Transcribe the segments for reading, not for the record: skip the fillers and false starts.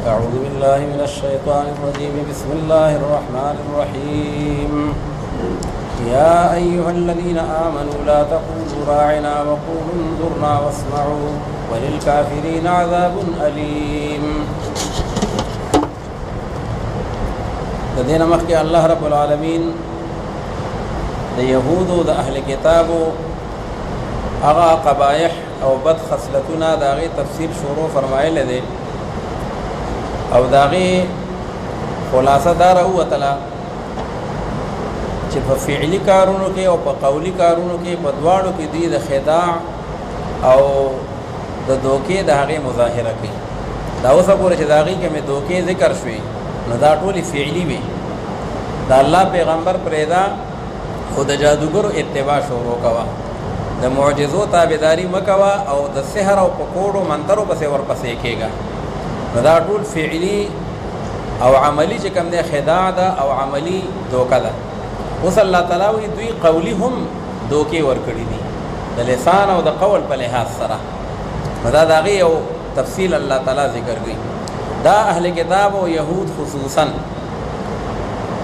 أعوذ بالله من الشيطان الرجيم بسم الله الرحمن الرحيم يا أيها الذين آمنوا لا تقولوا راعنا وقولوا انظرنا واسمعوا وللكافرين عذاب أليم. دین مخی اللہ رب العالمین د یهود و د اهل کتابو اغا قبایح او بد خصلتنا داغی تفسیر شروع فرمائے دے او داغی خلاصہ دار او تلا چې په فعلی کارونو کې او په قولی کارونو کې په دواړو کې دی د خداع او د دوکې د هغه مظاهره کوي. دا اوسه پورې چې داغي کې مې دوکې ذکر شوي نو دا ټولي فعلی وي. دا الله پیغمبر پرېدا خود جادوګرو اتباع شروع کوا، د معجزو تابعداري مکوا او د سحر او پکوړو منترو پسې ورپسې کېږي. دا ټول فعلی او عملی چې کوم دی خداع ده او عملی دوکه ده. اوس الله تعالی وی دوی قولی هم دوکې ورکړي دي د لسان او د قول په لحاظ سره. دا داغي او تفصیل الله تعالی ذکر کوي. دا اهل کتاب او يهود خصوصا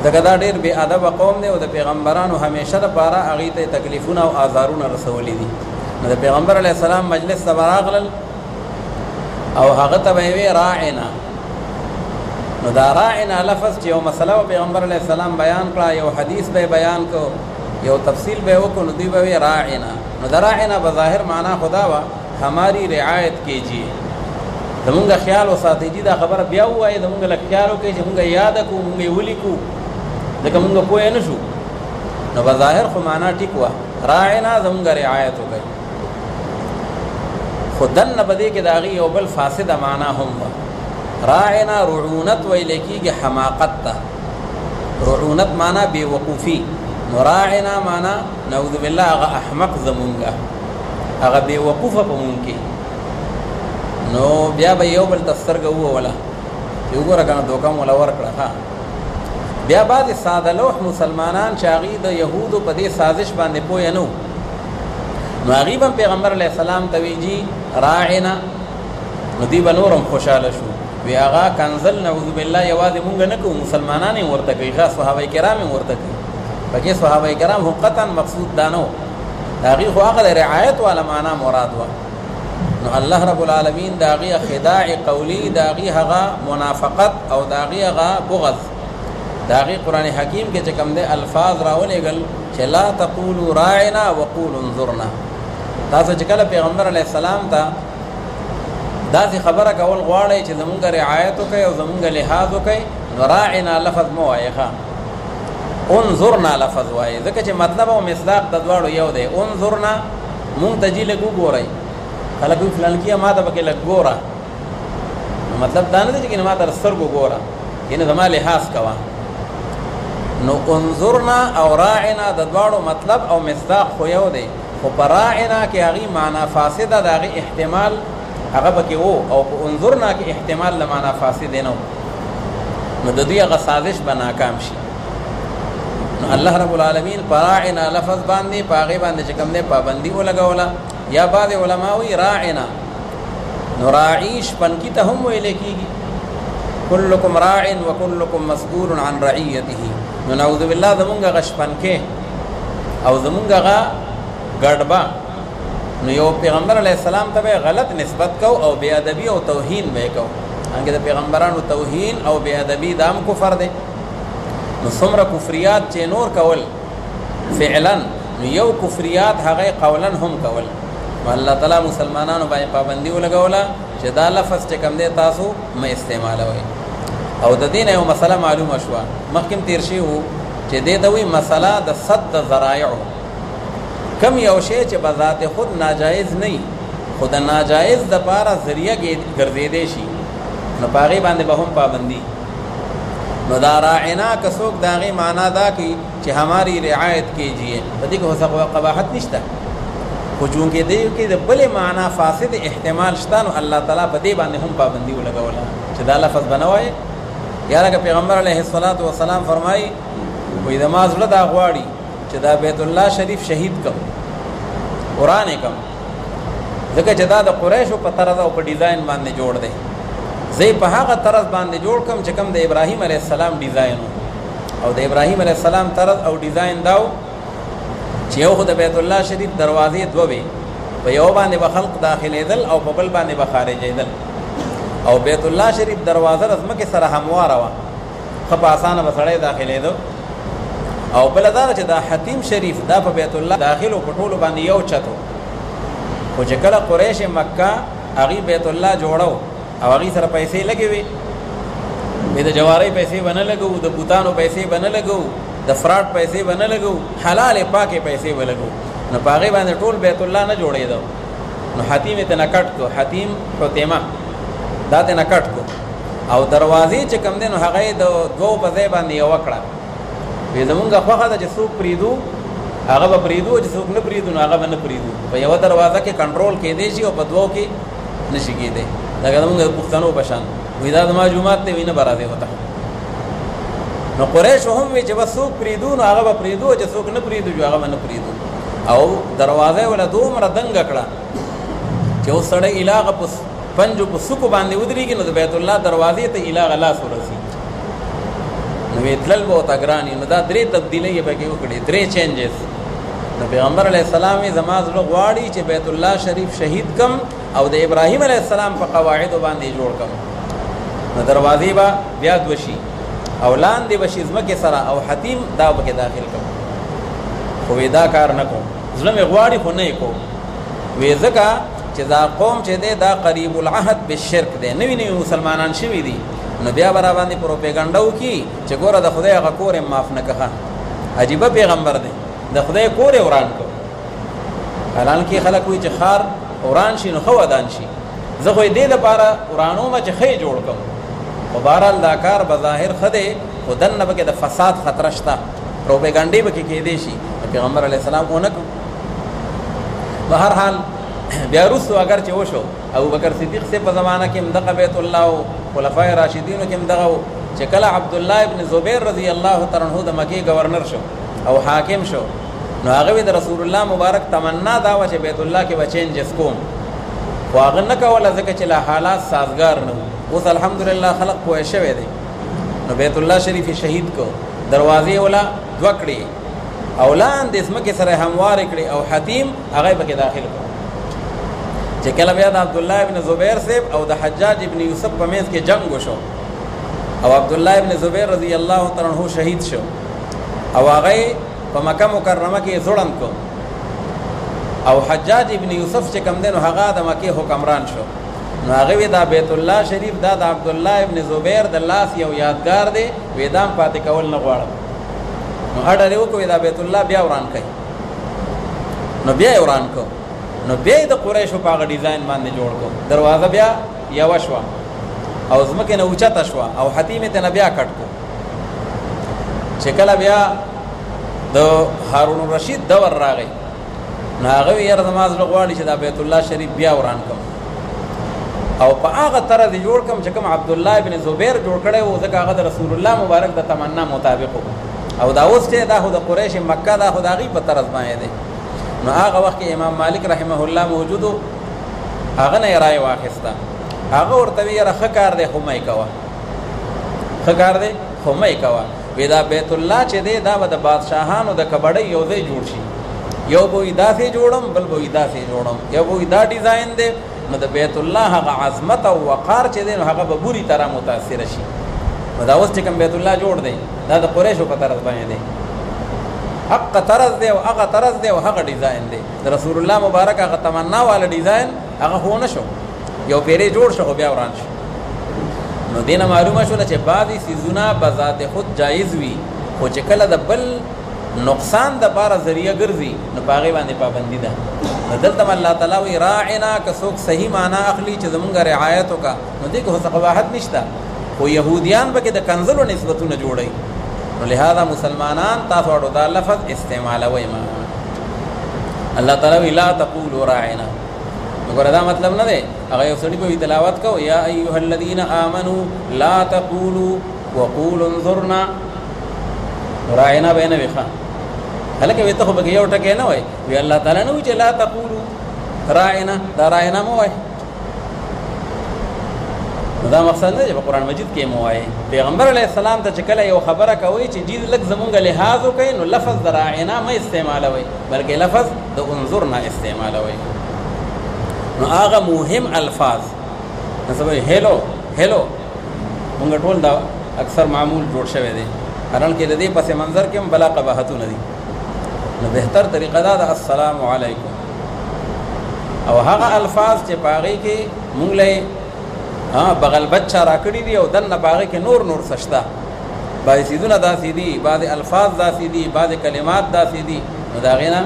دغه دا ډېر بے ادب قوم دی او د پیغمبرانو همیشه لپاره هغه ته تکلیفونه او آزارونه رسولي دي. نو د پیغمبر علی السلام مجلس ته راغلل او هغه ته وی راعنا. نو دا راعنا لفظ چې یو مسله او پیغمبر علی السلام بیان کړه، یو حدیث به بیان کو، یو تفصیل به وکړو، نو دی به راعنا. نو دا راعنا بظاهر معنا خدا وا ہماری رعایت کیجیے، زمونږ خیال وساتئ. دا خبره بیا وایي زمونږ لږ خیال وکړئ چې مونږ یاد کړو، مونږ یې ولیکو، ځکه مونږ پوه نه شو. نو بظاهر خو معنا ټیک وه، راعنا زمونږ رعایت وکړئ. خو دننه په دې کې د هغې یو بل فاسده معنا هم وه. راعنا رعونت ویلی کېږي حماقت ته، رعونت معنا بې وقوفي. نو راعنا معنا نعوذ بالله هغه احمق زمونږه، هغه بې وقوفه په مونږ کې. نو بیا به یو بل ته سترګه ووله چې وګوره که نه دوکه مو له ورکړه. ها بیا بعضې ساده لوح مسلمانان چې هغوی د یهودو په دې سازش باندې پوه نه وو، نو هغوی به پیغمبر علیه السلام ته وی جي راعنا. نو دوی به نور هم خوشحاله شو، وی هغه کنزل نعوذ بالله یوازې مونږ نه کوو، مسلمانان یې ورته کوي، ښه صحابه کرام یې ورته کوي. پکې صحابه کرام خو قطعا مقصود دا نه و، د هغې خو هغه د رعایت والا معنا مراد وه. نو الله رب العالمین د هغې خداع قولی، د هغې هغه منافقت او د هغې هغه بغض، د هغې قرآن حکیم کې چې کوم دی الفاظ راولېږل چې لا تقولوا راعنا وقولوا انظرنا. تاسو چې کله پیغمبر علیه السلام ته داسې خبره کول غواړئ چې زمونږ رعایت وکړئ او زمونږ لحاظ وکړئ، نو راعنا لفظ مه وایئ، ښه انظرنا لفظ وایئ، ځکه چې مطلب او مصداق د دواړو یو دی. انظرنا مونږ ته جي لږ وګورئ، خلک وایي فلانکیه ما ته پکې لږ ګوره، نو مطلب دا نه دی چې ما ته سترګو ګوره، یعنې زما لحاظ کوه. نو انظرنا او راعنا د دواړو مطلب او مصداق خو یو دی، خو په راعنا کې هغې معنا فاسده د هغې احتمال هغه پکې و، او په انظرنا کې احتمال د معنا فاسدې نه و. نو د دوی هغه سازش به ناکام شي. نو الله رب العالمین په راعنا لفظ باندې په هغې باندې چې کوم دی پابندي ولګوله. یا بعض علما وی راعنا، نو راعي شپنکي ته هم ویلی کېږي، کلکم راع وکلکم مسئول عن رعیته. نو نعوذ بالله زمونږ هغه شپنکې او زمونږ هغه ګډبه، نو یو پیغمبر علیه السلام ته به غلط نسبت کو او بې ادبي او توهین به یې کو. هنګې د پیغمبرانو توهین او بې ادبي دا هم کفر دی. نو څومره کفریات چې نور کول فعلا، نو یو کفریات هغه قولا هم کول. الله تعالی مسلمانانو باندې پابندي ولګوله چې دا لفظ چې کوم دی تاسو مه استعمالوئ. او د دې نه یو مسله معلومه شوه، مخکې تیر شوي وو چې دې ته وایي مسله د صد ذرایعو. کم یو شی چې به ذات خود ناجایز نه وي خو د ناجایز دپاره ذریعه ګرځېدی شي، نو په هغې باندې به هم پابندي. نو دا راعنا که څوک د هغې معنا دا کوي چې هماری رعایت کیجیے، په دې کې خو قباحت نشته، خو چونکې دې کې د بلې معنا فاسد احتمال شته، نو الله تعالی په دې باندې هم پابندي ولګوله چې دا لفظ به نه وایې. یا لکه پیغمبر علیه الصلاة والسلام فرمایي وایي زما زړه دا غواړي چې دا بیت الله شریف شهید کم، قرآن یې کم، ځکه چې دا د قریشو په طرز او په ډیزاین باندې جوړ دی. زه په هغه طرز باندې جوړ کم چې کوم د ابراهیم علیه السلام ډیزاین او د ابراهیم علیه السلام طرز او ډیزاین داو چې یو خو د بیت الله شریف دروازې دوه وي په یو باندې به خلق داخلېدل او په بل باندې به خارجېدل او بیت الله شریف دروازه د ځمکې سره همواره وه ښه په اسانه به سړی داخلېده او بله دا ده چې دا حتیم شریف دا په بیت الله داخلو په ټولو باندې یو چت و خو چې کله قریش مکه هغې بیت الله جوړو او هغې سره پیسې لګې وې د جوارۍ پیسې به نه لګو د بوتانو پیسې به نه لګو د فراډ پیسې به نه لګو حلالې پاکې پیسې به لګو نو په هغې باندې ټول بیت الله نه جوړېده نو حتیم یې ترنه کټ کړو حتیم حتیمه دا ترنه کټ کړو او دروازې چې کوم دی نو هغه یې د دوو په ځای باندې یوه کړه وی زمونږ خوښه ده چې څوک پرېږدو هغه به پرېږدو چې څوک نه پرېږدو نو هغه به نه پرېږدو په یوه دروازه کې کنټرول کېدی شي او په دوو کې نه شي کېدی لکه زمونږ د پښتنو په شان وی دا زما جومات دی وی نه به راځې ورته نو قریشو هم وی چې بس څوک پرېږدو نو هغه به پرېږدو چې څوک نه پرېږدو چې هغه به نه پرېږدو او دروازه یې وله دومره دنګه کړه چې اوس سړی علاقه په پنجو په سکو باندې ودرېږي نو د بیت الله دروازې ته علاقه لاس ورسي نو وی تلل به ورته ګران نو دا درې تبدیلۍ یې پکې وکړې درې چینجز نو پیغمبر علیه السلام یې زما زړه غواړي چې بیت الله شریف شهید کم او د ابراهیم علیه السلام په قواعدو باندې جوړ کم نو دروازې به بیا دوه شي او لاندې به شي ځمکې سره او حتیم دا پکې داخل کم خو وی دا کار نه کوم زړه مې غواړي خو نه یې کوم وی ځکه چې دا قوم چې دی دا قریب العهد بالشرک دی نوي نوي مسلمانان شوي دي نو بیا به را باندې پروپیګنډه وکړي چې ګوره د خدای هغه کور یې معاف نه کړه عجیبه پیغمبر دی د خدای کور یې وران کړ حالانکې خلک وایي چې ښار وران شي نو ښه ودان شي زه خو یې دې لپاره ورانومه چې ښه یې جوړ کړم خو بهرحال دا کار بظاهر ښه دی خو دننه پکې د فساد خطره شته پروپیګنډې پکې کېدی شي پیغمبر علیه السلام ونه کړو بهرحال بیا وروستو اگر چې وشو ابوبکر صدیق صاحب په زمانه کې هم دغه بیت الله او خلفای راشدینو کې هم دغه و چې کله عبدالله ابن زبیر رضی الله تعالی عنه د مکې گورنر شو او حاکم شو نو هغه د رسول الله مبارک تمنا دا و چې بیت الله کې به چینجز کوم خو هغه نه کوله ځکه چې لا حالات سازګار نه وو اوس الحمدلله خلق پوه شوی دی نو بیت الله شریف شهید کو دروازې ولا دوه کړې او لاندې ځمکې سره هموارې کړې او حتیم هغه یې پکې داخل کړ چې کله بیا د عبدالله ابن زبیر صاحب او د حجاج ابن یوسف په منځ کې جنگ وشو او عبدالله ابن زبیر رضی الله تعالی عنہ شهید شو او هغه په مکه مکرمه کې ځوړند کو او حجاج ابن یوسف چې کوم دی نو هغه د مکې حکمران شو نو هغه وی دا بیت الله شریف دا د عبدالله ابن زبیر د لاس یو یادګار دی وېدام پاتې کول نه غواړم نو اډر یو کو دا بیت الله بیا وران کړي نو بیا وران کو نو بیا د قریشو په هغه ډیزاین باندې جوړ کو دروازه بیا یوه شوه او ځمکې نه اوچته شوه او حتیم یې ترنه بیا کټ کو چې کله بیا د هارون الرشید دور راغی نو هغه وی یاره زما زړه غواړي چې دا بیت الله شریف بیا وران کړم او په هغه طرز یې جوړ کړم چې کوم عبدالله ابن زبیر جوړ کړی و ځکه هغه د رسول الله مبارک د تمنا مطابق و او دا اوس چې دا خو د قریش مکه دا خو د هغې په طرز باندې دی نو هغه وخت کې امام مالک رحمه الله موجود و هغه نه یې رایې واخیسته هغه ورته وی یاره ښه کار دی خو مه یې کوه ښه کار دی خو مه یې کوه وی دا بیت الله چې دی دا به د بادشاهانو د کبډۍ یو ځای جوړ شي یو به وي داسې جوړم بل به وي داسې جوړم یو به وي دا ډیزاین دی نو د بیت الله هغه عظمت او وقار چې دی نو هغه به بوري طرح متاثره شي نو دا اوس چې کوم بیت الله جوړ دی دا د قریشو په طرز باندې دی حق طرز دی او هغه طرز دی او هغه ډیزاین دی د رسول الله مبارک هغه تمنا والا ډیزاین هغه خو نه شو یو پیرې جوړ شو بیا وران شو نو دینه معلومه شوله چې بعضې څیزونه به ذات خود جایز وي خو چې کله د بل نقصان د پاره ذریعه ګرځي نو په هغې باندې پابندي ده نو دلته الله تعالی وایي راعنا که څوک صحیح معنا اخلي چې زمونږ رعایت وکړه نو دې کې خو څه قباحت نشته خو یهودیان به کې د کنزلو نسبتونه جوړوي نو لہذا مسلمانان تاسو اړو دا لفظ استعمالوئ ما الله تعالی وایي لا تقولوا راعنا وګوره دا مطلب نه دی هغه یو سړي به تلاوت کو یا ایها الذین آمنوا لا تقولوا وقولوا انظرنا راعنا به نه وي ښه هلکه وی ته خو به یو ټکی نه وای وی الله تعالی نه وی چې لا تقولوا راعنا دا راعنا مو وای دا مقصد نه دی په قرآن مجید کې مو وایي پیغمبر علیه السلام ته چې کله یو خبره کوي چې جید لږ زمونږ لحاظ وکړي نو لفظ د راعنا مه استعمالوئ بلکې لفظ د انظرنا استعمالوئ نو هغه مهم الفاظ نو هیلو هیلو مونږ ټول دا اکثر معمول جوړ شوی دی حالانکې د دې پس منظر کې هم بلا قباحتونه دي نو بهتر طریقه دا د السلام علیکم او هغه الفاظ چې په هغې کې مونږ له بغل بچه را کړي دي او دنه په هغې کې نور سشته بعضې څیزونه داسې دي بعضې الفاظ داسې دي بعضې کلمات داسې دي نو د هغې نه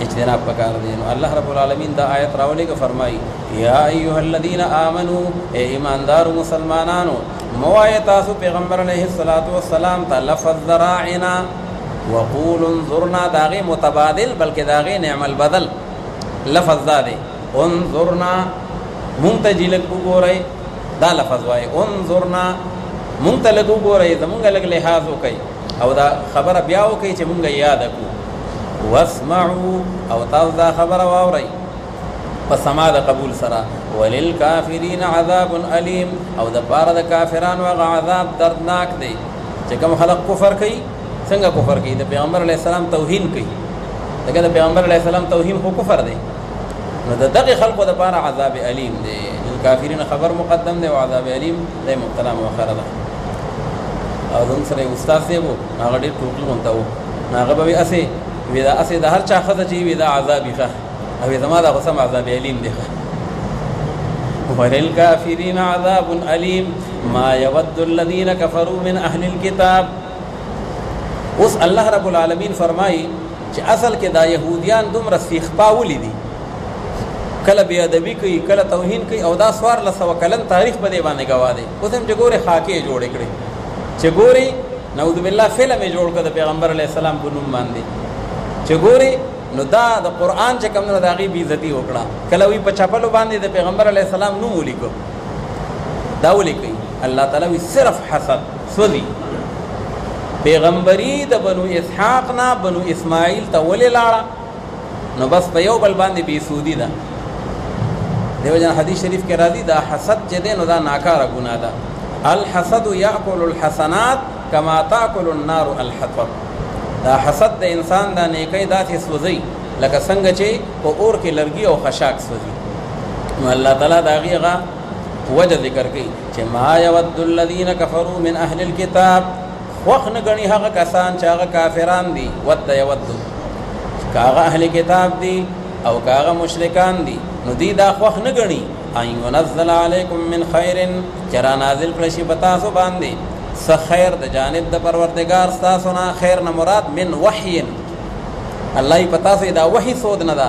اجتناب پکار دی نو الله رب العالمین دا آیت راولېږه فرمایي یا ایها الذین آمنو ای ایماندارو مسلمانانو موایه تاسو پیغمبر علیه الصلاة والسلام ته لفظ ذراعنا وقول انظرنا د هغې متبادل بلکې د هغې نعم البدل لفظ دا دی انظرنا مونږ ته جي لږ وګورئ دا لفظ وایي انظرنا مونږ ته لږ وګورئ زمونږ لږ لحاظ وکئ او دا خبره بیا وکئ چې مونږ یاده کړو واسمعوا او تاسو دا خبره واورئ په سما د قبول سره وللکافرین عذاب علیم او د پاره د کافرانو هغه عذاب دردناک دی چې کوم خلق کفر کوي څنګه کفر کوي د پیغمبر علیه السلام توهین کوي دغه د پیغمبر علیه السلام توهین خو کفر دی نو د دغه خلقو د پاره عذاب علیم دی کافرین خبر مقدم دی او عذاب علیم دی مبتلا مؤخره ده او زموږ سره استاد دی وو هغه ډېر ټوکل مونته وو هغه به وي اسې وي دا اسې د هر چا ښځه چې وي دا عذابي ښه او زما دا خو سم عذاب علیم دی وللکافرین عذاب علیم ما یود الذین کفروا من اهل الكتاب اوس الله رب العالمین فرمایي چې اصل کې دا یهودیان دومره سیخپا ولي دي کله بی ادبی کوي کله توهین کوي او دا 1400 کلن تاریخ په دې باندې گواه دی اوس هم چې ګورې خاکې جوړې کړې چې ګورې نعوذ بالله فلم یې جوړ کړ د پیغمبر علیه السلام په نوم باندې چې ګورې نو دا د قرآن چې کوم نو د هغې بې عزتي وکړه کله وي په چپلو باندې د پیغمبر علیه السلام نوم ولیکو دا ولیکئ الله تعالی وي صرف حسد سودي پیغمبري د بنو اسحاق نه بنو اسماعیل ته ولې لاړه نو بس په یو بل باندې بې سودي ده دیو جن حدیث شریف کې راځي دا حسد چې دی نو دا ناکاره ګناه ده الحسد یاکل الحسنات کما تاکل النار الحطب دا حسد د انسان دا نیکی داسې سوځي لکه څنګه چې په اور کې لرګي او خشاک سوځي نو الله تعالی د هغې هغه وجه ذکر کوي چې ما یود الذین کفروا من اهل الکتاب خوښ نه ګڼي هغه کسان چې هغه کافران دي ود یودو که هغه اهل کتاب دي او که هغه مشرکان دي نو دی دا خوښ نه ګڼي ان ينزل علیکم من خیر چې را نازل کړه شي په تاسو باندې څه خیر د جانب د پروردګار ستاسو نه خیر نه مراد من وحی الله یې په تاسو دا وحی سود نه ده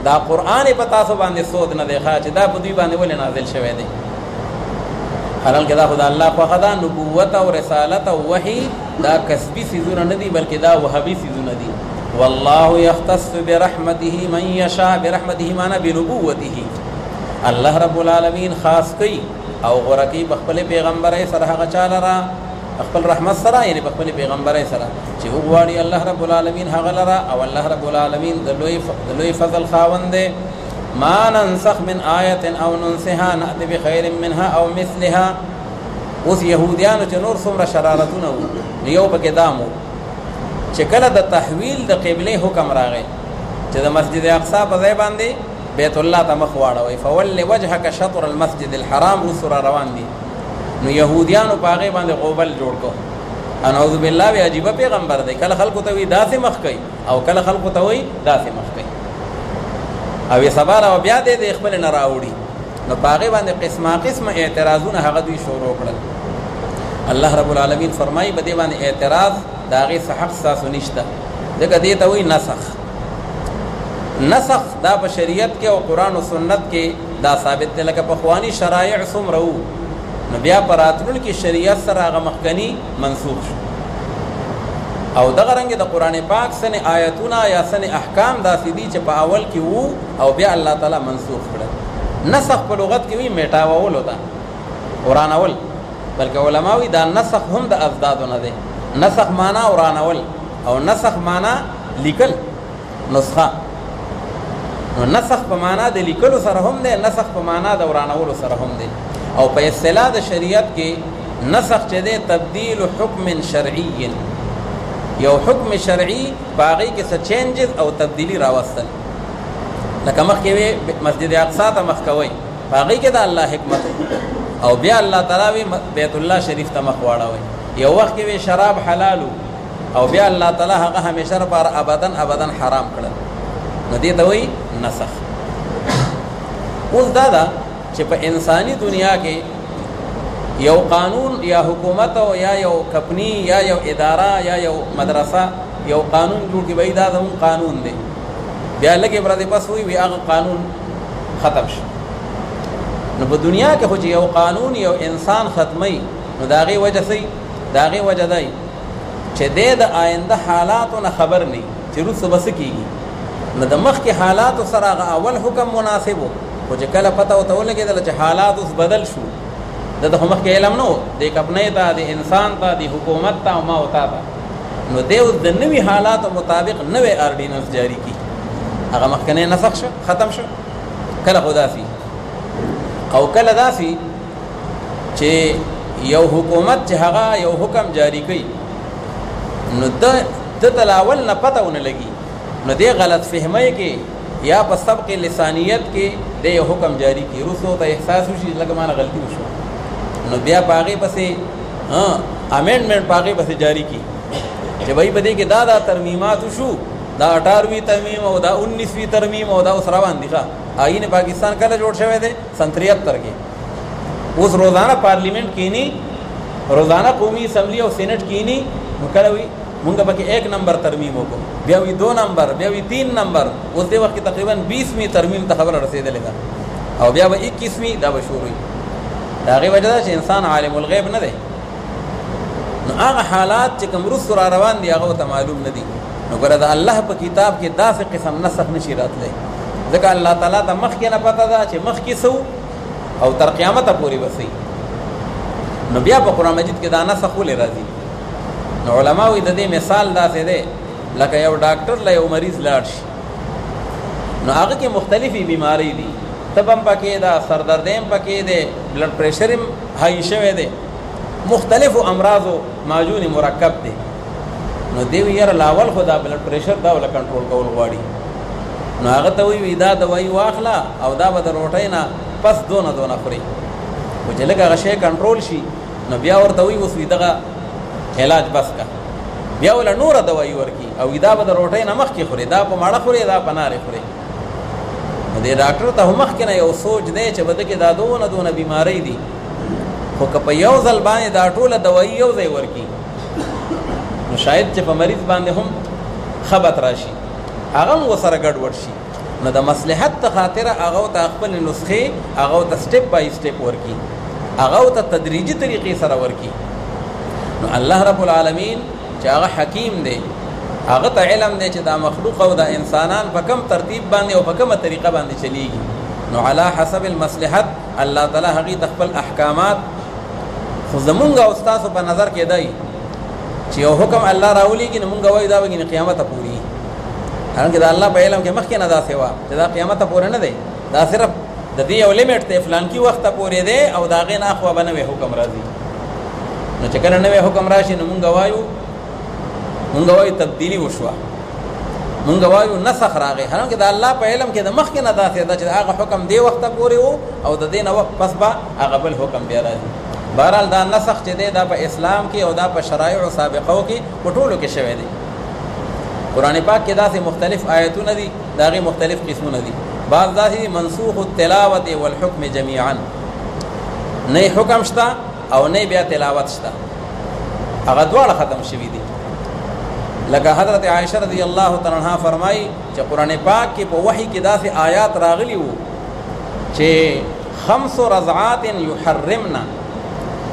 دا قرآن یې په تاسو باندې سود نه دی ښه چې دا په دوی باندې ولې نازل شوی دی حالانکې دا خو د الله خوښه ده نبوت او رسالت او وحی دا کسبي څیزونه نه دي بلکې دا وهبي څیزونه دي والله يختص برحمته من يشاء برحمته معنا بنبوته الله رب العالمین خاص کوي او غوره کوي په خپل پیغمبرۍ سره هغه چا لره خپل رحمت سره یعنی په خپل پیغمبرۍ سره چې وغواړي الله رب العالمین هغه لره او الله رب العالمین د لوی فضل خاوند دی ما ننسخ من آیة او ننسها نأتي بخیر منها او مثلها اوس یهودیانو چې نور څومره شرارتونه وو نو یو پکې دام وو چې کله د تحویل د قبلې حکم راغی چې د مسجد اقصی په ځای باندې بیت الله ته مخ واړوئ فول وجهک شطر المسجد الحرام رسره روان دي نو یهودیانو په هغې باندې غوبل جوړ کړو نعوذ بالله وی عجیبه پیغمبر دی کله خلکو ته وی داسې مخ کوي او کله خلکو ته وی داسې مخ کوي او یې سبا را بیا دی د خپل نه راوړي نو په هغې باندې قسمه اعتراضونه هغه دوی شروع کړل الله رب العالمین فرمایي په دې باندې اعتراض د هغې څه حق ستاسو نشته ځکه دې ته وایي نسخ دا په شریعت کې او قرآن و سنت کې دا ثابت دی لکه پخواني شرایع څومره وو نو بیا په راتلونکي شریعت سره هغه مخکني منسوخ شو او دغه رنګې د قرآن پاک سنې آیتونه یا سنې احکام داسې دي چې په اول کې وو او بیا الله تعالی منسوخ کړل نسخ په لغت کې وي میټاوولو ته ورانول بلکې علما وي دا نسخ هم د اضدادو نه دی نسخ معنا ورانول او نسخ معنا لیکل نسخه نو نسخ په معنا د لیکلو سره هم دی نسخ په معنا د ورانولو سره هم دی او په اصطلاح د شریعت کې نسخ چې ده تبدیل حکم شرعی، یو حکم شرعی باغی کې څه چینجز او تبدیلی راوستل. لکه مخکې مسجد اقصی ته مخ کوي، باغی کې د الله حکمت، او بیا الله تعالی بیت الله شریف ته مخ واړوي. یو وخت کې شراب حلالو او بیا الله تعالی هغه همیشه لپاره ابدن حرام کړل، نو دې ته وایي نسخ. اوس دا ده چې په انساني دنیا کې یو قانون یا حکومت او یا یو کمپنی یا یو اداره یا یو مدرسه یو قانون جوړ کړي، وایي دا زموږ قانون دی، بیا لږې برادې پس وي هغه قانون ختم شي. نو په دنیا کې خو چې یو قانون یو انسان ختمي، نو د هغې وجه څه د هغې وجه دی چې دی د آینده حالاتو نه خبر نه چې وروسته به څه کېږي. نو د مخکې حالاتو سره هغه اول حکم مناسب و، خو چې کله پته ورته ولګېدله چې حالات اوس بدل شو، د خو مخکې علم نه و، د کمپنۍ ته د انسان ته د حکومت ته او ما او تا ته، نو دی اوس د نوي حالاتو مطابق نوی آرډیننس جاری کړي. هغه مخکنی نسخ شو، ختم شو. کله خو داسې او کله داسې چې یو حکومت چې هغه یو حکم جاری کوي، نو د تلاول نه پته ونه لګي، نو دی غلط فهمۍ کې یا په سبق لسانیت کې د یو حکم جاری کړي، وروسته ته احساس وشي لکه ما نه غلطي وشوه، نو بیا په هغې پسې امینډمنټ په هغې پسې جاری کړي چې بھائی په دې کې دا ترمیمات وشو، دا 18ویں ترمیم او دا 19ویں ترمیم او دا اوس روان دي. آئین پاکستان کله جوړ شوی دی؟ 73 کې. اوس روزانه پارلیمنٹ کینی، روزانه قومی اسمبلی او سینٹ کینی، نو کله وي مونږ پکې 1 نمبر ترمیم وکړو، بیا وي 2 نمبر، بیا وي 3 نمبر. اوس دې وخت تقریبا 20ویں ترمیم ته خبره رسېدلې ده، او بیا به 21ویں دا به شروع وي. د هغې وجه ده چې انسان عالم الغیب نه دی، نو هغه حالات چې کوم وروسته را روان دي هغه ورته معلوم نه دي. نو ګوره د الله په کتاب کې داسې قسم نسخ نشي راتلی، ځکه الله تعالی ته مخکې نه پته ده چې مخکې څه او تر قیامته پورې به څه. نو بیا په قرآن مجید کې دا نسخ ولې راځي؟ نو علما وایي د دې مثال داسې دی لکه یو ډاکټر له یو مریض لاړ شي، نو هغه کې مختلفې بیماری دي، تب هم پکې ده، سردردی هم پکې دی، بلډ پریشر هم های شوی دی، مختلفو امراضو معجون مرکب دی. نو دی وی یاره لاول خو دا بلډ پریشر دا ولا کنټرول کول غواړي، نو هغه ته وی دا دوايي واخله او دا به د روټۍ نه پس دونه خوري، خو چې لږ هغه شی کنټرول شي نو بیا ورته وی اوس وي دغه علاج بس کا، بیا ولا نوره دوايي ورکي او دا به د روټۍ نه مخکې خوري، دا په ماړه خوري، دا په نارې خوري. نو دې ډاکټر ته هم مخکې نه یو سوچ دی چې بده کې دا دونه بیماری دي، خو که په یو ځل باندې دا ټوله دوايي یو ځای ورکي، نو شاید چې په مریض باندې هم خبط راشي، هغه هم ورسره ګډوډ شي. نو د مصلحت ته خاطره هغه ته خپل نسخې هغه ته سټپ بای سټپ ورکي، هغه ته تدریجي طریقې سره ورکي. نو الله رب العالمین چې هغه حکیم دی، هغه ته علم دی چې دا مخلوق او دا انسانان په کم ترتیب باندې او په کومه طریقه باندې چلیږي. نو علی حسب المصلحت الله تعالی هغې ته خپل احکامات، خو زمونږ او ستاسو په نظر کې دی چې یو حکم الله راولېږي نو مونږ وایو دا به قیامته پورې، حالانکه د الله په علم کې مخکې نه داسې وه چې دا قیامته پورې نه دی، دا صرف د دې یو لیمټ دی، فلانکي وخته پورې دی او د هغې نه اخوا به نوی حکم راځي. نو چې کله نوی حکم راشي نو مونږ وایو تبدیلي وشوه، مونږ وایو نسخ راغی، حالانکه د الله په علم کې د مخکې نه داسې ده چې هغه حکم دې وخته پورې و او د دې نه وخت پس به هغه بل حکم بیا راځي. بهرحال دا نسخ چې دی دا په اسلام کې او دا په شرایعو سابقو کې په ټولو کې شوی دی. قرآن پاک کې داسې مختلف آیتونه دي، د هغې مختلف قسمونه دي. بعض داسې منسوخ التلاوت والحکم جمیعا، نه حکم شته او نه بیا تلاوت شته، هغه دواړه ختم شوي دي. لکه حضرت عائشہ رضی الله تعالی عنها فرمایي چې قرآن پاک کې په وحی کې داسې آیات راغلي وو چې 5 رضعات یحرمنا،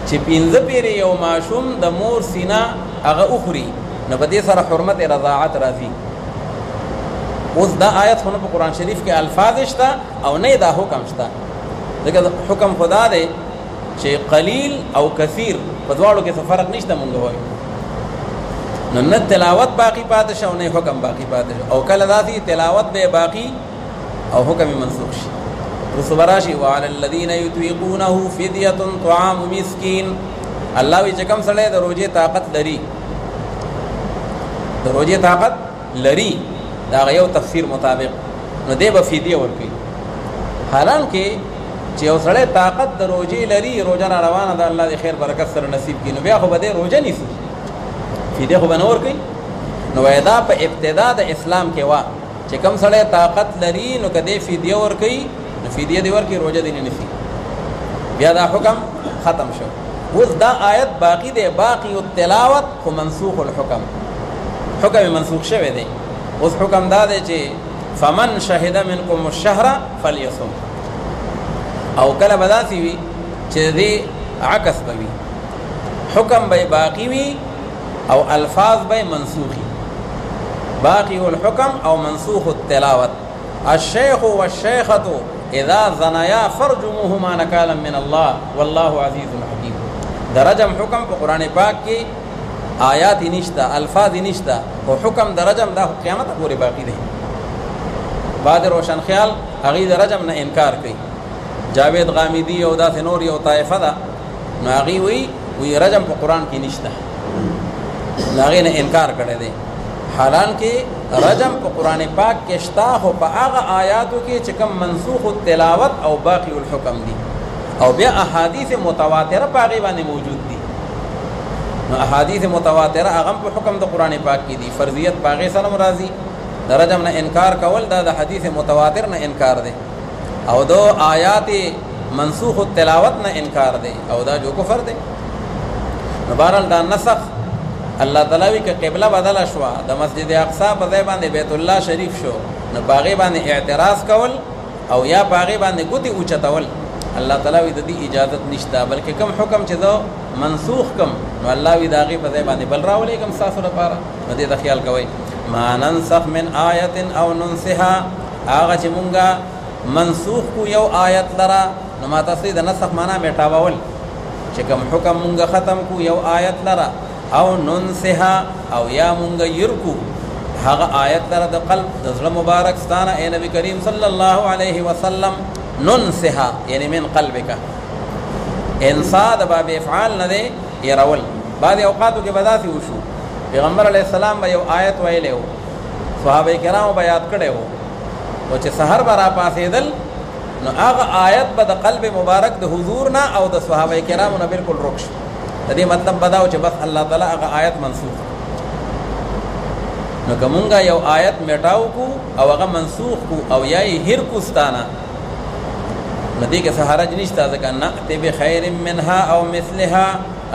چې 5 پیرې یو ماشوم د مور سینه هغه اخري، نو په دې سره حرمت رضاعت راځي. اوس دا آیت خو نه په قرآن شریف کې الفاظ شته او نه دا حکم شته، ځکه حکم خدا دی چې قلیل او کثیر په دواړو کې څه فرق نشته. مونږ وایو نو نه تلاوت باقی پاتې شي او نه حکم باقی پاتې شي، او کله داسې تلاوت به باقی او حکم منسوخ شي. رسبراشی وعلى الذين يطيقونه فدية طعام مسكين. الله وی چې کوم سړی د روزې طاقت لري، د روزې طاقت لري، دا یو تفسیر مطابق نو دی به فدیه ورکوي. حالانکه چې یو سړی طاقت د روزې لري، روزه را روانه ده، الله دې خیر برکت سره نصیب کړي، نو بیا خو به دی روزه نیسي، فدیه خو به نه ورکوي. نو دا په ابتدا د اسلام کې وا چې کوم سړی طاقت لري نو کدی فدیه ورکوي، نو فدیه دی ورکوي، روزه دی نه نیسي. بیا دا حکم ختم شو. اوس دا آیت باقی دی، باقی التلاوت خو منسوخ الحکم، حکم منسوخ شوی دی. اوس حکم دا دی چې فمن شهد منکم الشهر فلیصم. او کله به داسې وي چې دی عکس به وي، حکم به باقی وي او الفاظ به منسوخي. باقی الحکم او منسوخ التلاوت. الشیخ والشیخة اذا زنیا فرجموهما نکالا من الله والله عزیز حکیم. د رجم حکم په قرآن پاک کې آیات نشته، الفاظ نشته، او حکم د رجم دا قیامت پورې باقی دی. بعد روشن خیال هغې د رجم نه انکار کوي. جاوید غامدی او داسې نور یو طایفه ده، نو هغې وی رجم په قرآن کې نشته، نو هغې نه انکار کړی دی. حالانکه رجم په قرآن پاک کې شته، خو په هغه آیاتو کې چې کوم منسوخ التلاوت او باقی الحکم دي، او بیا احادیث متواتره په هغې باندې موجود دي. نو احادیث متواتره هغه په حکم د قرآن پاک کې دي، فرضیت په هغې سره راځي. د رجم نه انکار کول دا د حدیث متواتر نه انکار دی، او دو آیات منسوخ التلاوت نه انکار دی، او دا جو کفر دی. نو بهرحال دا نسخ الله تعالی وی که قبله بدله شوه، د مسجد اقصی په ځای باندې بیت الله شریف شو، نو په هغې باندې اعتراض کول او یا په هغې باندې ګوتې اوچتول، الله تعالی وی د دې اجازت نشته. بلکې کوم حکم چې زه منسوخ کم، نو الله وی د هغې په ځای باندې بل راولېږم ستاسو لپاره. نو دې ته خیال کوئ. ما ننسخ من آیت او ننسها، هغه چې مونږه منسوخ کو یو آیت لره، نو ما تاسو د نسخ معنا میټاول چې کوم حکم مونږه ختم کو یو آیت لره، او ننسها او یا مونږه يرکو هغه آیت لره د قلب د زړه مبارک ستانه اے نبی کریم صلی الله علیه وسلم. ننسها یعنی من قلبک، انسا د باب افعال نه دی يرول. بعض اوقاتو کې بداسي وشو، پیغمبر علیه السلام به یو آیت ویلی و، صحابه کرامو به یاد کړی و، او چې سحر به را پاسېدل نو هغه آیت به د قلب مبارک د حضور نه او د صحابه کرامو نه بالکل رک شو. د دې مطلب به دا و چې بس الله تعالی هغه آیت منسوخ. نو که مونږه یو آیت میټاو کو او هغه منسوخ کو او یا یې هیر کو ستانه، نو دې کې څه حرج نشته، ځکه نأتي بخیر منها او مثلها،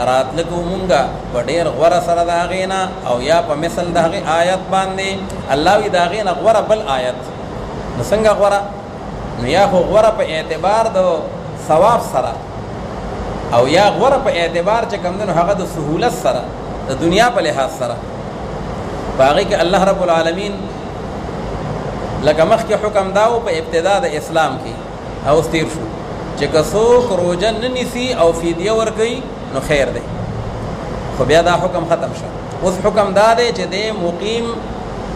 راتلکو مونږه په ډېر غوره سره د هغې نه او یا په مثل د هغې آیت باندې. الله وي د هغې نه غوره بل آیت. نو څنګه غوره؟ نو یا خو غوره په اعتبار د ثواب سره، او یا غوره په اعتبار چې کوم دی نو هغه د سهولت سره، د دنیا په لحاظ سره. په هغې کې الله رب العالمین لکه مخکې حکم دا و په ابتدا د اسلام کې، اوس تیر شو چې که څوک روژه نه نیسي او فدیه ورکوي نو خیر دی، خو بیا دا حکم ختم شو. اوس حکم دا دی چې دی مقیم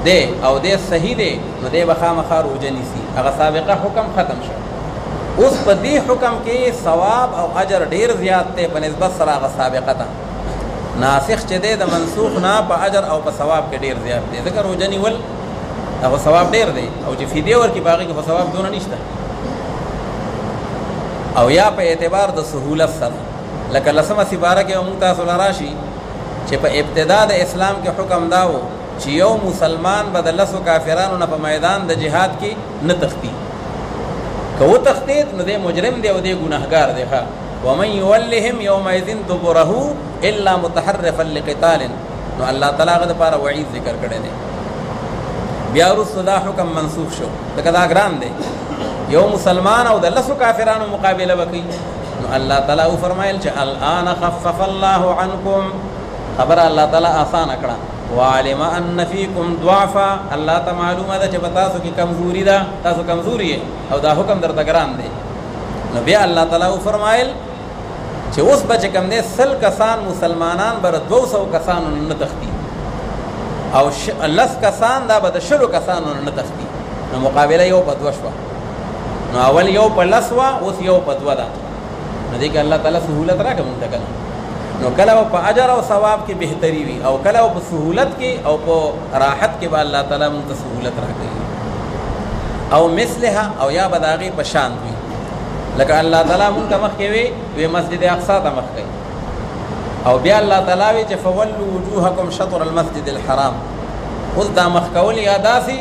دی او دی صحیح دی، نو دی به خامخا روژه نیسي، هغه سابقه حکم ختم شو. اوس په دې حکم کې ثواب او اجر ډیر زیات دی په نسبت سره هغه سابقه ته. ناسخ چې دی د منسوخ نه په اجر او په ثواب کې ډیر زیات دی، ځکه روژه نیول هغه ثواب ډیر دی، او چې فدیه ورکړي په هغې کې خو ثواب دونه نشته. او یا په اعتبار د سهولت سره، لکه لسمه سپاره کې مونږ تاسو له راشي چې په ابتدا د اسلام کې حکم دا و چې یو مسلمان به د لسو کافرانو نه په میدان د جهاد کې نه تختی، که وتښتېد نو دی مجرم دی او دی ګناهګار دی. ښه ومن یولهم یومئذ دبره الا متحرفا لقتال، نو الله تعالی هغه دپاره وعید ذکر کړی دی. بیا وروسته دا حکم منسوخ شو، ځکه دا ګران دی، یو مسلمان او د لسو کافرانو مقابله وکړي. نو الله تعالی وفرمایل چې الآن خفف الله عنکم، خبره الله تعالی آسانه کړه. وعلم ان فیکم ضعفا، الله ته معلومه ده چې په تاسو کې کمزوري ده، تاسو کمزوري یې او دا حکم درته ګران دی. نو بیا الله تعالی وفرمایل چې اوس به چې کوم دی 100 کسان مسلمانان به 200 کسانو نه تښتي، او 10 کسان دا به د 100 کسانو نه تښتي، نو مقابله یو په 2 شوه. نو اول یو په لس وه اوس یو په دوه ده. نو دې کې الله تعالی سهولت راکړه مونږ ته کنه. نو کله په اجر او ثواب کې بهتري وي او کله په سهولت کې او په راحت کې به الله تعالی مونږ ته سهولت راکړي. او مثلها او یا بداغي په شان وي لکه الله تعالی مونږ ته مخ کې وي مسجد اقصی ته مخ کوي او بیا الله تعالی وی چې فولوا وجوهکم شطر المسجد الحرام. اوس دا مخ کول یا داسي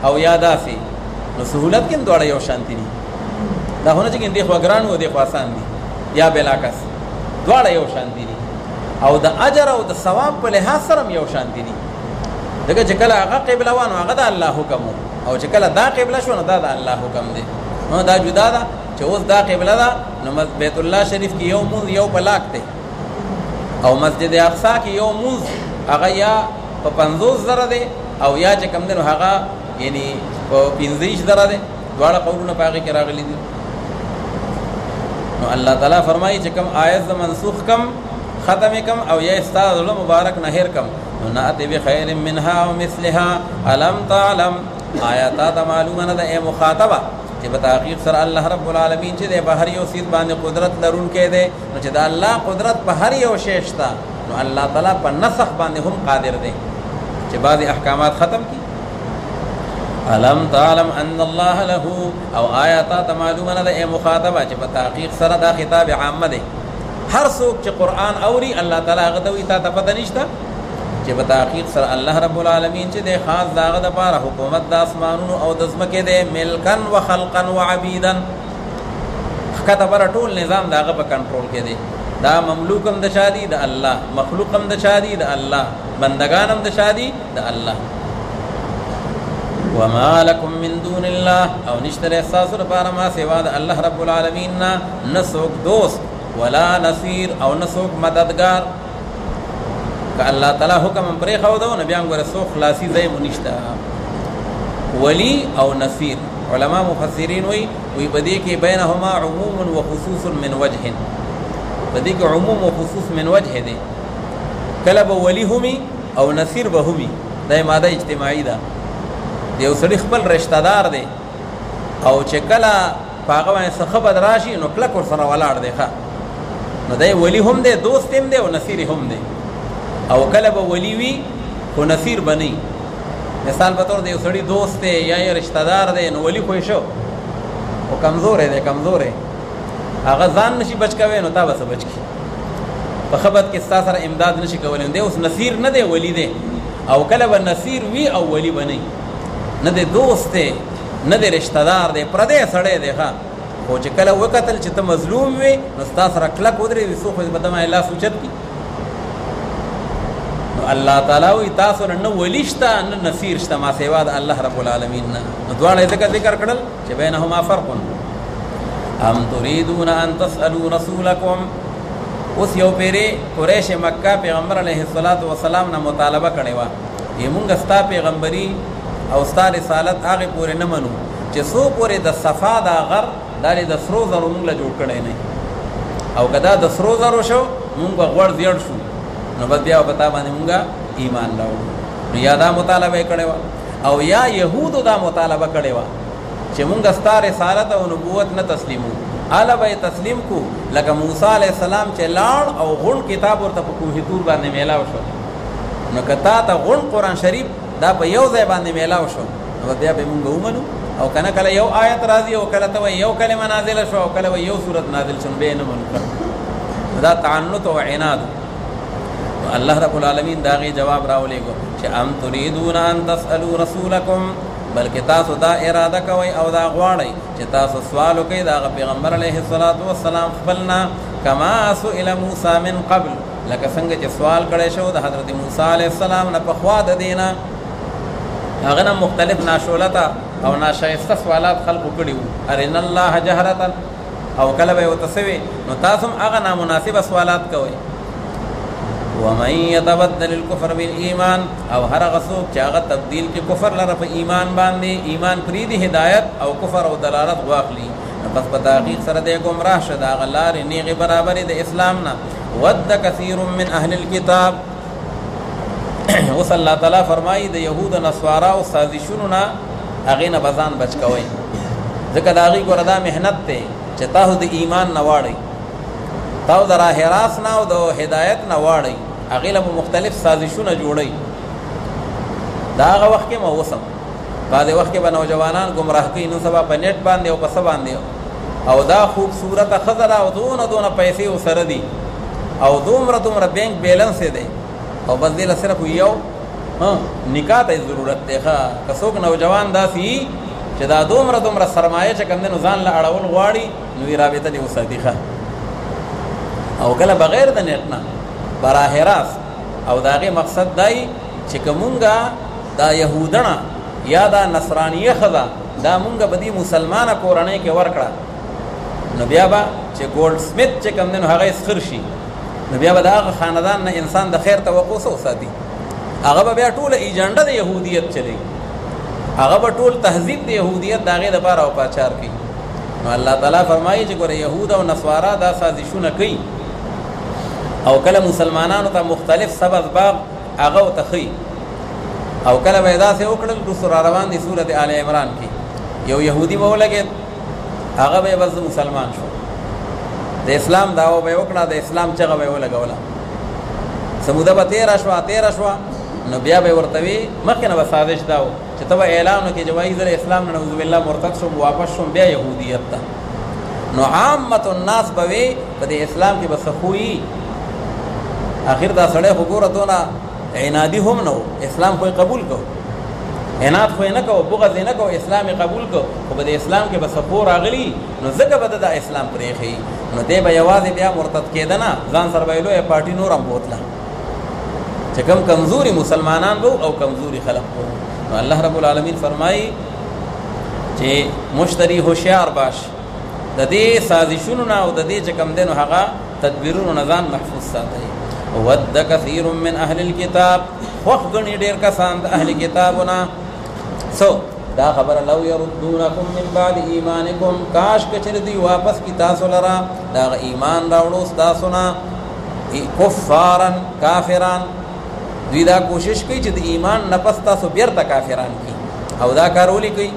او یا داسي نو سهولت کې دوړ یو شانتی دي. دا هونه چې دې خو ګران و دې خو آسان دي یا بلاکس دوړ یو شانتی دي او د اجر او د ثواب په لحاظ سره یو شانتی دي. دغه چې کله هغه قبله وانه هغه د الله حکم او چې کله دا قبله شو نو دا د الله حکم دی. نو دا جدا ده چې اوس دا قبله ده نو بیت الله شریف کې یو مونږ یو بلاک دی او مسجد اقصی کې یو مونږ هغه یا په 50 زره دی او یا چې کم دی نو هغه یعنی په 15 زره دی. دواړه قولونه پاغي کې راغلي دي. نو الله تعالی فرمایي چې کم آیت منسوخ کم ختم کم او یا استاد مبارک نهر کم نو ناتی بخیر منها او مثلها علم تعلم آیات معلومه نه ده مخاطبه چې په تحقیق سره الله رب العالمین چې د بهر یو سید باندې قدرت لرونکي دی نو چې د الله قدرت په هر یو شی شته نو الله تعالی په نسخ باندې هم قادر دی چې بعض احکامات ختم کی. علم تعلم ان الله له او آیات معلومه نه ده مخاطبه چې په تحقیق سره دا خطاب عامه دی. هر څوک چې قرآن اوري الله تعالی هغه ته وی تا ته پته نشته چې په تحقیق سره الله رب العالمین چې د خاص داغه د پاره حکومت د اسمانونو او د ځمکې د ملکن و خلقا و عبیدا کته بر ټول نظام داغه په کنټرول کې دی. دا مملوک هم د شادي د الله مخلوق هم د شادي د الله بندگان هم د شادي د الله. وما لكم من دون الله او نشتر احساس لپاره ما سوا د الله رب العالمین نه څوک دوست ولا نصير او نسوک مددگار. که الله تعالی حکم پرې خو دو نبی انګور سو خلاصي ځای مونږه ولی او نصير. علما مفسرین وی بدی کې بینهما عموم و خصوص من وجه. بدی کې عموم و خصوص من وجه دی. کله به ولی همي او نصير به همي دا ماده اجتماعي ده. یو سړي خپل رشتہ دار دی او چې کله هغه باندې څه خبر راشي نو کله کور سره ولاړ دی ښا نو دی ولی هم دی دوست هم دی او نصير هم دی. او کله به ولی وی خو نصير بنی. مثال په تور دی یو سړي دوست دی یا یې رشتہ دار دی نو ولی خو شو او کمزور دی کمزور هغه ځان نشي بچ کوي نو تا بس بچ کی په خبرت کې ستاسو سره امداد نشي کولای دی اوس نصير نه دی ولی دی. او کله به نصير وی او ولی بنی نه دی دوست دی نه دی رشتہ دار دی پردې سړی دی ښا او چې کله وکتل چې ته مظلوم وي نو ستاسو سره کلک ودرې وي څوک به دمه الله سوچت کی نو الله تعالی وی تاسو نه ولی شته نه نصير شته ما سیوا د الله رب العالمین نه. نو دواړه ذکر کړل چې بینهما فرق. ام تريدون ان تسالوا رسولکم. اوس یو پیری قریش مکه پیغمبر علیه الصلاۃ والسلام نه مطالبه کړې و یمونږ ستا پیغمبري او ستا رسالت هغه پورې نه منو چې سو پورې د صفا دا غر دالې د سرو زرو مونږ له جوړ کړی نه او کدا د سرو زرو شو مونږ غوړ زیړ شو نو بس بیا پتا باندې مونږه ایمان راوړو. نو یا دا مطالبه کړي وا او یا يهودو دا مطالبه کړي وا چې مونږ ستا رسالت او نبوت نه تسلیمو الا به تسلیم کو لکه موسی علی السلام چې لاړ او غون کتاب ورته په کوه تور باندې میلاو شو نو کتا ته غون قران شریف دا په یو ځای باندې میلاو شو نو بیا به مونږ ومنو. او کنه کله یو آیت راځي او کله ته یو کلمه نازله شو او کله یو سورت نازل شون به نه منو دا تعنت او عناد. الله رب العالمین دا غي جواب راولېګو چې ام تريدون ان تسالوا رسولکم بلکې تاسو دا اراده کوي او دا غواړئ چې تاسو سوال وکړئ دا پیغمبر علیه الصلاۃ والسلام خپلنا کما سئل موسی من قبل لکه څنګه چې سوال کړی شو د حضرت موسی علیه السلام نه په خوا د دینه هغه نه مختلف ناشولته او ناشایسته سوالات خلق کړیو ارن الله جهرتا او کله به وتسوي نو تاسو هغه نامناسب سوالات کوئ. ومن يتبدل الكفر بالایمان او هر غسوک چې هغه تبدیل کې کفر لره په ایمان باندې ایمان پریدي هدایت او کفر او دلالت واخلي پس په تحقیق سره د گمراه شدا غلار نیغه برابر د اسلام نه ود کثیر من اهل الكتاب. او صلی الله تعالی فرمایي د يهود نصارا او سازشونو نه هغه نه بزان بچ کوي ځکه د هغې ګوره دا محنت دی چې تاسو د ایمان نه واړئ، تاسو د راه راست نه او د هدایت نه واړئ، هغې له مختلف سازشونه جوړئ. دا هغه وخت کې موسم بعضې وخت کې به نوجوانان ګمراه کوي، نن سبا په نیټ باندې او په څه باندې، او دا خوبصورته ښځه ده او دونه پیسې ورسره دي او دومره بینک بیلنس یې دی، او بس دې له صرف یو نکاح ته ضرورت دی. ښه که څوک نوجوان داسې وي چې دا دومره سرمایه چې کوم دی نو ځان له اړول غواړي، نو یې رابطه دې وساتي. ښه او کله بغیر د نیټ نه براه راست، او د هغې مقصد دی چې که مونږه دا یهودنه یا دا نصرانیه ښځه دا مونږه به دې مسلمانه کورنۍ کې ورکړه، نو بیا به چې ګولډ سمیت چې کوم دی نو هغه سخر شي، نو بیا به د هغه خاندان نه انسان د خیر توقع څه وساتي؟ هغه به بیا ټوله ایجنډه د یهودیت چلی، هغه به ټول تهذیب د یهودیت د هغې دپاره او پاچار کوي. نو الله تعالی فرمایي چې ګوره یهود او نصوارا دا سازشونه کوي، او کله مسلمانانو ته مختلف سبز باغ هغه ورته ښیي، او کله به یې داسې وکړل رسو را روان دي صورت آل عمران کې یو یهودي به ولګېد، هغه به یې بس مسلمان شو، د اسلام دعوه به یې وکړه، د اسلام چغه به یې ولګوله، سموده به تېره شوه، نو بیا به یې ورته وي مخکې نه به سازش دا و چې ته به اعلان وکړې چې وایي زه د اسلام نه نعوذ بالله مرتد شوم، واپس شوم بیا یهودیت ته، نو عامت الناس به وي په دې اسلام کې به څه خوي. آخر دا سړی خو ګوره دونه عنادي هم نه و، اسلام خو یې قبول کو، عناد خو یې نه کو، بغض یې نه کو، اسلام یې قبول کو، خو به د اسلام کې به څه راغلي، نو ځکه به د اسلام پرېښي، نو دی به یوازې بیا مرتد کېده نه، ځان سره به یې لویه پارټي نور هم بوتله چې کم کمزوري مسلمانان به او کمزوري خلق به. نو الله رب العالمین فرمایي چې مشتری هوښیار باش، د دې سازشونو نه او د دې چې کم دی نو هغه تدبیرونو نه ځان محفوظ ساتئ. ود کثیر من اهل الكتاب، خوښ ګڼي ډېر کسان د اهل کتابونه دا خبر لو يردونکم من بعد ایمانکم، کاش کچر دی واپس کی تاسو لرا دا ایمان راوړو تاسو نه کفارن کافران، دوی دا کوشش کوي چې د ایمان نفس تاسو بیرته کافران کی، او دا کارولی کوي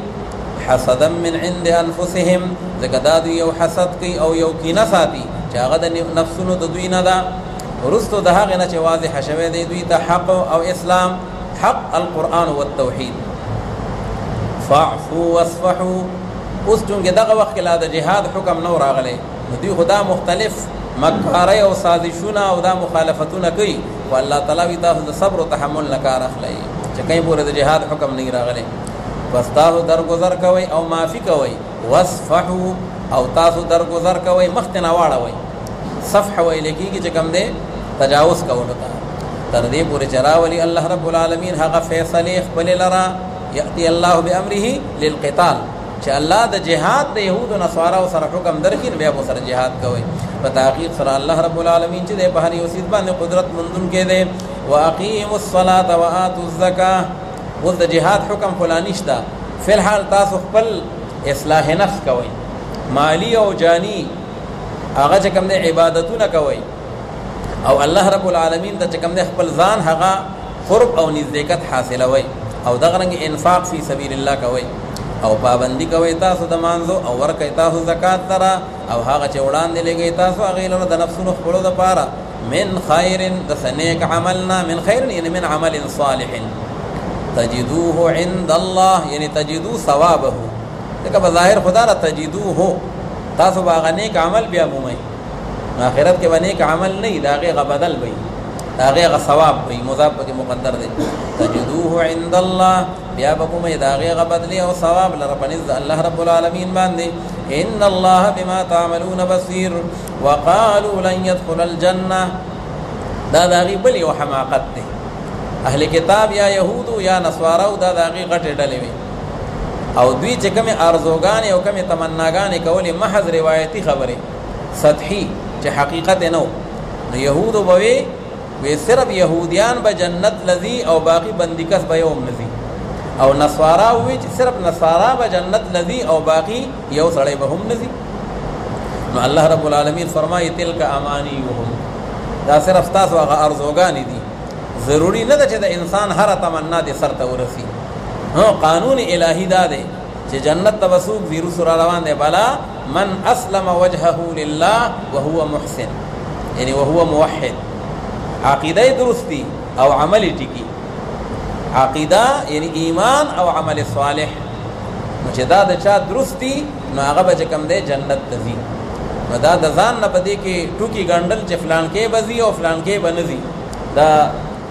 حسدا من عند انفسهم، ځکه دا دوی یو حسد کوي او یو کینه ساتي چې هغه د نفسونو د دوی نه ده، ورستو د هغې نه چې واضح شوی دی دوی ته حق او اسلام، حق القرآن والتوحید. فاعفو واصفحو، اوس چونکې دغه وخت کې لا د جهاد حکم نو راغلی، نو دوی خو دا مختلف مکارۍ او سازشونه او دا مخالفتونه کوي، خو الله تعالی وایي تاسو د صبر او تحمل نه کار اخلئ چې کئ پورې د جهاد حکم نه راغلی، بس تاسو درگذر کوئ او معافي کوئ. واصفحو، او تاسو درگذر کوئ، مخکې نه واړوئ، صفح ویل کېږي چې کوم دی تجاوز کولو ته، تر دې پورې چې راولي الله رب العالمین هغه فیصلې خپلې لره، یأتی الله بامره للقتال، چې الله د جهاد د یهود و نصاراو سره حکم درکړي بیا به سره جهاد کوئ. په تحقیق سره الله رب العالمین چې دی په هر یو څیز باندې قدرت مندونکی دی. واقیموا الصلاة وآتوا الزکاة، اوس د جهاد حکم خو لا نشته، فی الحال تاسو خپل اصلاح نفس کوئ، مالی او جانی هغه چې کوم دی عبادتونه کوئ، او الله رب العالمین ته چې کوم دی خپل ځان هغه قرب او نزدېکت حاصلوئ، او دغه رنګ انفاق فی سبیل الله کوئ، او پابندی کوئ تاسو د مانځو، او ورکئ تاسو زکات لره، او هغه چې وړاندې لګئ تاسو هغې لره د نفسونو خپلو دپاره، من خیر د څه نیک عملنا، من خیر یعنې من عمل صالح تجدوه عند الله، یعنې تجدو ثوابه، ځکه په ظاهر خدا را تجدوه، تاسو به هغه نیک عمل بیا مومئ، آخرت کې به نیک عمل نه وي، د هغې هغه بدل به وي، د هغې هغه ثواب به وي، مضاف پکې مقدر دی. تجدوه عند الله، بیا به مومئ د هغې هغه بدلې او ثواب لره په نزد الله رب العالمین باندې. ان الله بما تعملون بصیر، وقالوا لن يدخل الجنه، دا د هغې بل یو حماقت دی، اهل کتاب یا یهودو یا نصواراو دا د هغې غټې ډلې وي، او دوی چې کومې ارزوګانې او کومې تمناګانې کولې محض روایتي خبرې سطحي چې حقیقت نه و. نو یهودو به وی صرف یهودیان به جنت لذي او باقی بندیکس به یوم نذي، او نصارا وی چې صرف نصارا به جنت لذي او باقی یو سړی به هم نذي. نو الله رب العالمین فرمایي تلک امانیهم، دا صرف تاسو هغه ارزوګانې دي، ضروری نه ده چې د انسان هر تمنا دې سر ته ورسي. قانون الهی دا دی چې جنت ته وسوق ویرو سره روان دی بلا من اسلم وجهه لله وهو محسن یعنی وهو موحد عقیده درستی او عمل ټکی عقیده یعنی ایمان او عمل صالح چې دا د چا درستی نو هغه به کم دی جنت ته ځي نو دا د ځان نه پدې کې ټوکی ګڼل چې فلان کې بزي او فلان کې بنزي دا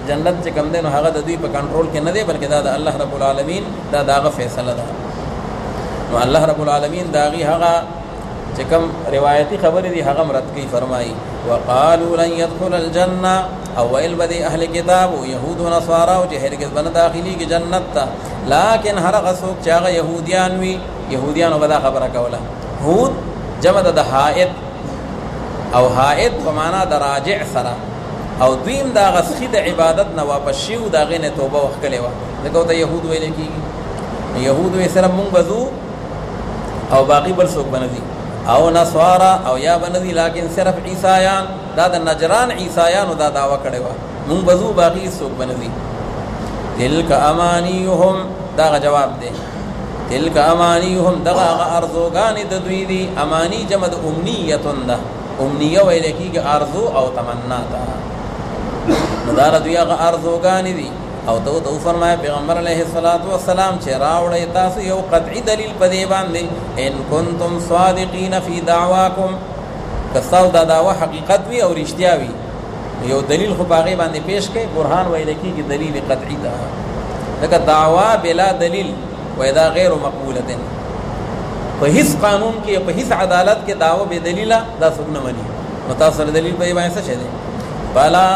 جنت چې کم دی نو هغه د دوی په کنټرول کې نه دی بلکې دا د الله رب العالمین دا داغه فیصله ده نو الله رب العالمین داغي هغه چې کوم روایتي خبرې دي هغه مراد کوي فرمایي وقالوا لن يدخل الجنه او ويل بدي اهل کتاب او يهود او نصارا او چې هرګز بنه داخلي کې جنت ته لكن هر غسوک چې هغه يهوديان وي يهوديانو به دا خبره کوله هود جمع د حائط او حائط په معنا د راجع سره او دویم دا غسخي د عبادت نه واپس شیو دا غینه توبه وکړي و دغه ته يهود ویل کیږي يهود یې سره مونږ بزو او باقی بل څوک بنځي او نصارا او یا بنځي لیکن صرف عیسایان دا د نجران عیسایانو دا داوا کړي و مونږ بزو باقی څوک بنځي تلک امانیهم دا جواب دی تلک امانیهم دغه ارزوګان د دوی دي امانی جمع د امنیتون ده امنیه ویل کیږي ارزو او تمنا ده مدار دوی هغه ارزوګان دي او تو فرمایا پیغمبر علیه الصلاۃ والسلام چې راوړی تاسو یو قطعی دلیل په دی باندې ان کنتم صادقین فی دعواکم کساو دا دعوا حقیقت وی او رښتیا وی یو دلیل خو باغی باندې پیش کړي برهان ویل کیږي دلیل قطعی ده دغه دعوا بلا دلیل وإذا غیر مقبوله په هیڅ قانون کې په هیڅ عدالت کې دعوه به دلیل دا څوک نه مني متاثر دلیل به باندې څه شه دي بالا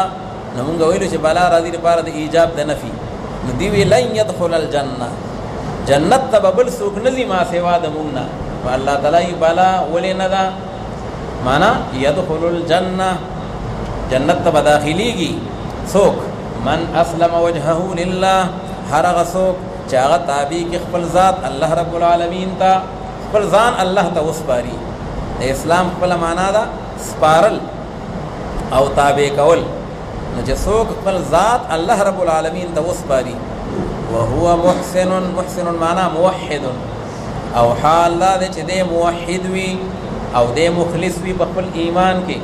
نمونږ ویلو چې بالا راځي لپاره د ایجاب د نفي نو دی وی لن يدخل الجنه جنت ته بل څوک نه زی ما سوا د مونږ نه الله تعالی بالا ولې نه دا معنا يدخل الجنه جنت ته داخليږي څوک من اسلم وجهه لله هر هغه څوک چې هغه تابع کې خپل ذات الله رب العالمین ته خپل ځان الله ته وسپاري د اسلام خپل معنا دا سپارل او تابع کول نو چې څوک خپل ذات الله رب العالمین ته وسپاري وهو محسن معنا موحد او حال دا چې د موحد وي او د مخلص وي په خپل ایمان کې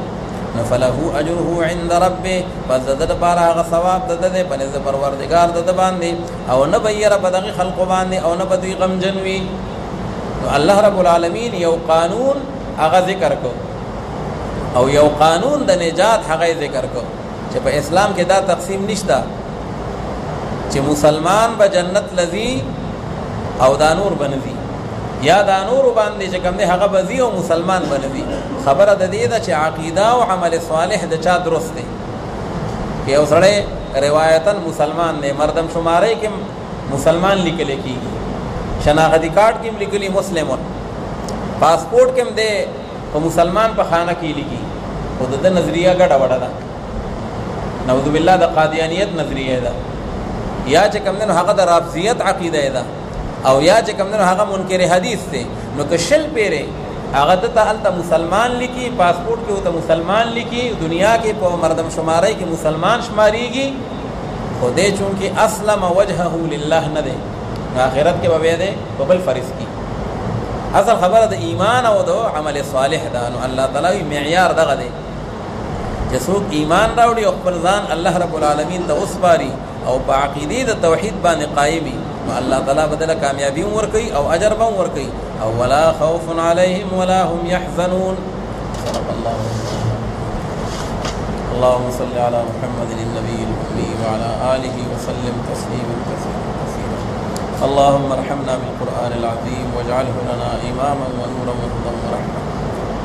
نو فله اجره عند ربه پس د لپاره هغه ثواب د دې په نزد پروردگار د باندې او نه بیر په دغه خلق باندې او نه بدوی غمجن وي نو الله رب العالمین یو قانون هغه ذکر کو او یو قانون د نجات هغه ذکر کو چې په اسلام کې دا تقسیم نشته چې مسلمان به جنت لذي او دا نور بنوي یا دا نور باندې چې کوم دی هغه بزی او مسلمان بنوي خبره د دې ده چې عقیده او عمل صالح د چا درست دی یو سره روایتا مسلمان نه مردم شمارې کې مسلمان لیکل کېږي شناختی کارت کې لیکلي مسلمان پاسپورت کې هم دی په مسلمان په خانه کې لیکي او د نظریه ګډه وډه ده نعوذ بالله د قادیانیت نظریه ده یا چې کوم نه هغه د رافضیت عقیده ده او یا چې کوم نه هغه منکر حدیث ته نو کشل پیره هغه ته مسلمان لیکي پاسپورت کې ته مسلمان لیکي دنیا کې په مردم شمارای کې مسلمان شماريږي خو دې چونکی اسلم وجهه لله نه ده آخرت کې به ده په بل فرض کی اصل خبره د ایمان او د عمل صالح ده نو الله تعالی معیار دغه ده چې څوک ایمان راوړي او خپل ځان الله رب العالمین ته وسپاري او په عقیده د توحید باندې قایمي نو الله تعالی بدله کامیابی ورکړي او اجر به ورکړي او ولا خوف عليهم ولا هم يحزنون صدق الله اللهم صل على محمد النبي الأمي وعلى آله وسلم تسليما كثيرا اللهم ارحمنا بالقرآن العظيم واجعله لنا إماما ونورا وهدى ورحمة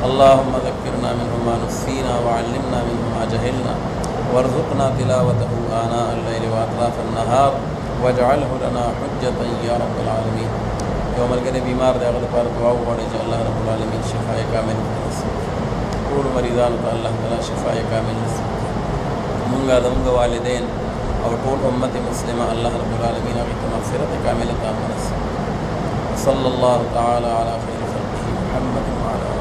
اللهم ذكرنا منه ما نسينا وعلمنا منه ما جهلنا وارزقنا تلاوته آناء الليل وأطراف النهار واجعله لنا حجة يا رب العالمين يوم القيامة بیمار دے اغلب پر دعا وغواړي چې الله رب العالمین شفاء کامل نصیب ټول مریضانو ته الله تعالی شفاء کامل نصیب مونږه زموږ والدین او ټول امت مسلمه الله رب العالمین هغه ته مغفرت کامله عطا نصیب صلی الله تعالی علی خیر خلقه محمد وعلى